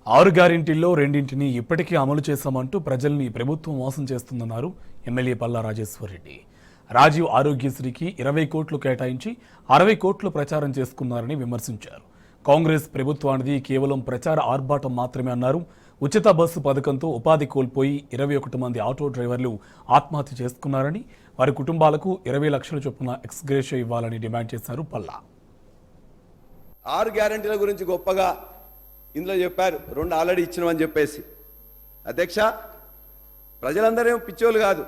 ఆరు గ్యారెంటీల్లో రెండింటిని ఇప్పటికే అమలు చేశామంటూ ప్రజల్ని ప్రభుత్వం మోసం చేస్తుందన్నారు ఎమ్మెల్యే పల్లా రాజేశ్వరరెడ్డి. రాజీవ్ ఆరోగ్యశ్రీకి 20 కోట్లు కేటాయించి 60 కోట్లు ప్రచారం చేసుకున్నారని విమర్శించారు. కాంగ్రెస్ ప్రభుత్వానిది కేవలం ప్రచార ఆర్భాటం మాత్రమే అన్నారు. ఉచిత బస్సు పథకంతో ఉపాధి కోల్పోయి 21 మంది ఆటో డ్రైవర్లు ఆత్మహత్య చేసుకున్నారని, వారి కుటుంబాలకు 20 లక్షల చొప్పున ఎక్స్గ్రేషియా ఇవ్వాలని డిమాండ్ చేశారు పల్లా. ఆరు గ్యారెంటీల గురించి గొప్పగా ఇందులో చెప్పారు, 2 ఆల్రెడీ ఇచ్చినామని చెప్పేసి. అధ్యక్ష, ప్రజలందరూ పిచ్చోళ్ళు కాదు.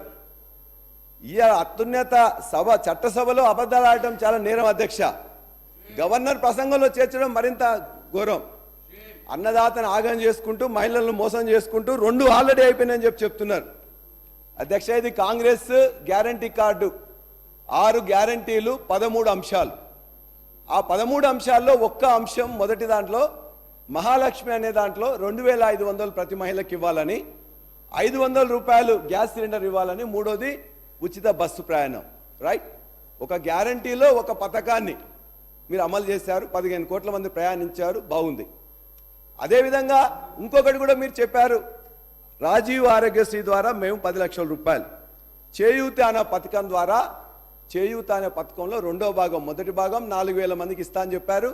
ఈ అత్యున్నత సభ చట్టసభలో అబద్ధాలు ఆడటం చాలా నేరం అధ్యక్ష. గవర్నర్ ప్రసంగంలో చేర్చడం మరింత ఘోరం. అన్నదాతను ఆగం చేసుకుంటూ, మహిళలను మోసం చేసుకుంటూ 2 ఆల్రెడీ అయిపోయినాయని చెప్తున్నారు. అధ్యక్ష, ఇది కాంగ్రెస్ గ్యారంటీ కార్డు. 6 గ్యారంటీలు, 13 అంశాలు. ఆ 13 అంశాల్లో ఒక్క అంశం, మొదటి దాంట్లో మహాలక్ష్మి అనే దాంట్లో 2500 ప్రతి మహిళకి ఇవ్వాలని, 500 రూపాయలు గ్యాస్ సిలిండర్ ఇవ్వాలని, మూడోది ఉచిత బస్సు ప్రయాణం. రైట్, ఒక గ్యారంటీలో ఒక పథకాన్ని మీరు అమలు చేశారు. 15 కోట్ల మంది ప్రయాణించారు, బాగుంది. అదేవిధంగా ఇంకొకటి కూడా మీరు చెప్పారు, రాజీవ్ ఆరోగ్యశ్రీ ద్వారా మేము 10 లక్షల రూపాయలు, చేయూత అనే పథకం ద్వారా, చేయూత అనే పథకంలో రెండో భాగం, మొదటి భాగం 4000 మందికి ఇస్తా అని చెప్పారు.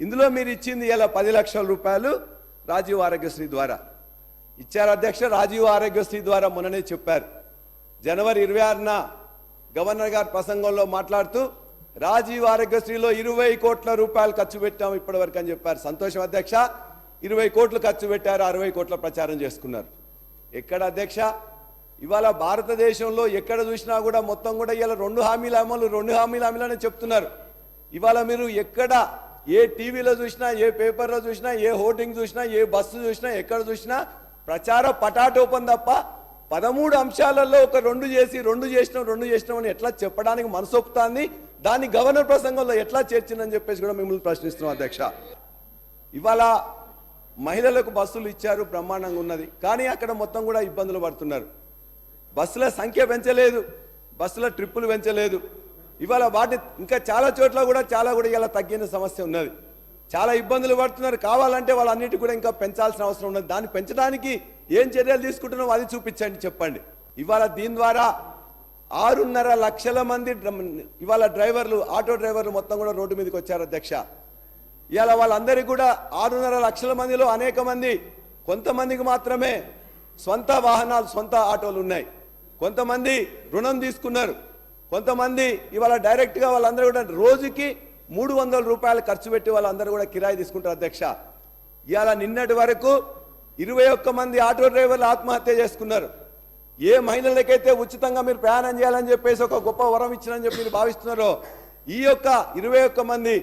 ఇందులో మీరు ఇచ్చింది ఇలా 10 లక్షల రూపాయలు రాజీవ్ ఆరోగ్యశ్రీ ద్వారా ఇచ్చారు. అధ్యక్ష, రాజీవ్ ఆరోగ్యశ్రీ ద్వారా మొన్ననే చెప్పారు, జనవరి 26న గవర్నర్ గారి ప్రసంగంలో మాట్లాడుతూ రాజీవ్ ఆరోగ్యశ్రీలో 20 కోట్ల రూపాయలు ఖర్చు పెట్టాము ఇప్పటివరకు అని చెప్పారు. సంతోషం అధ్యక్ష, 20 కోట్లు ఖర్చు పెట్టారు, 60 కోట్ల ప్రచారం చేసుకున్నారు. ఎక్కడ అధ్యక్ష, ఇవాళ భారతదేశంలో ఎక్కడ చూసినా కూడా మొత్తం కూడా ఇలా 2 హామీల అమలు, 2 హామీల అమలు అని చెప్తున్నారు. ఇవాళ మీరు ఎక్కడ ఏ టీవీలో చూసినా, ఏ పేపర్లో చూసినా, ఏ హోర్డింగ్ చూసినా, ఏ బస్సు చూసినా, ఎక్కడ చూసినా ప్రచార పటాటోపం తప్ప 13 అంశాలలో ఒక 2 చేసినాం అని ఎట్లా చెప్పడానికి మనసొప్పుతాంది? దాన్ని గవర్నర్ ప్రసంగంలో ఎట్లా చేర్చిందని చెప్పేసి కూడా మిమ్మల్ని ప్రశ్నిస్తున్నాం అధ్యక్ష. ఇవాళ మహిళలకు బస్సులు ఇచ్చారు, బ్రహ్మాండంగా ఉన్నది. కానీ అక్కడ మొత్తం కూడా ఇబ్బందులు పడుతున్నారు. బస్సుల సంఖ్య పెంచలేదు, బస్సుల ట్రిప్పులు పెంచలేదు. ఇవాళ వాటి ఇంకా చాలా చోట్ల కూడా ఇలా తగ్గిన సమస్య ఉన్నది. చాలా ఇబ్బందులు పడుతున్నారు. కావాలంటే వాళ్ళన్నిటి కూడా ఇంకా పెంచాల్సిన అవసరం ఉన్నది. దాన్ని పెంచడానికి ఏం చర్యలు తీసుకుంటున్నామో అది చూపించండి, చెప్పండి. ఇవాళ దీని ద్వారా 6.5 లక్షల మంది ఇవాళ డ్రైవర్లు, ఆటో డ్రైవర్లు మొత్తం కూడా రోడ్డు మీదకి వచ్చారు అధ్యక్ష. ఇవాళ వాళ్ళందరికీ కూడా 6.5 లక్షల మందిలో అనేక మంది, కొంతమందికి మాత్రమే సొంత వాహనాలు, సొంత ఆటోలు ఉన్నాయి. కొంతమంది రుణం తీసుకున్నారు. కొంతమంది ఇవాళ డైరెక్ట్గా వాళ్ళందరూ కూడా రోజుకి 300 రూపాయలు ఖర్చు పెట్టి వాళ్ళందరూ కూడా కిరాయి తీసుకుంటారు అధ్యక్ష. ఇవాళ నిన్నటి వరకు 21 మంది ఆటో డ్రైవర్లు ఆత్మహత్య చేసుకున్నారు. ఏ మహిళలకైతే ఉచితంగా మీరు ప్రయాణం చేయాలని చెప్పేసి ఒక గొప్ప వరం ఇచ్చినని చెప్పి మీరు భావిస్తున్నారో, ఈ యొక్క 21 మంది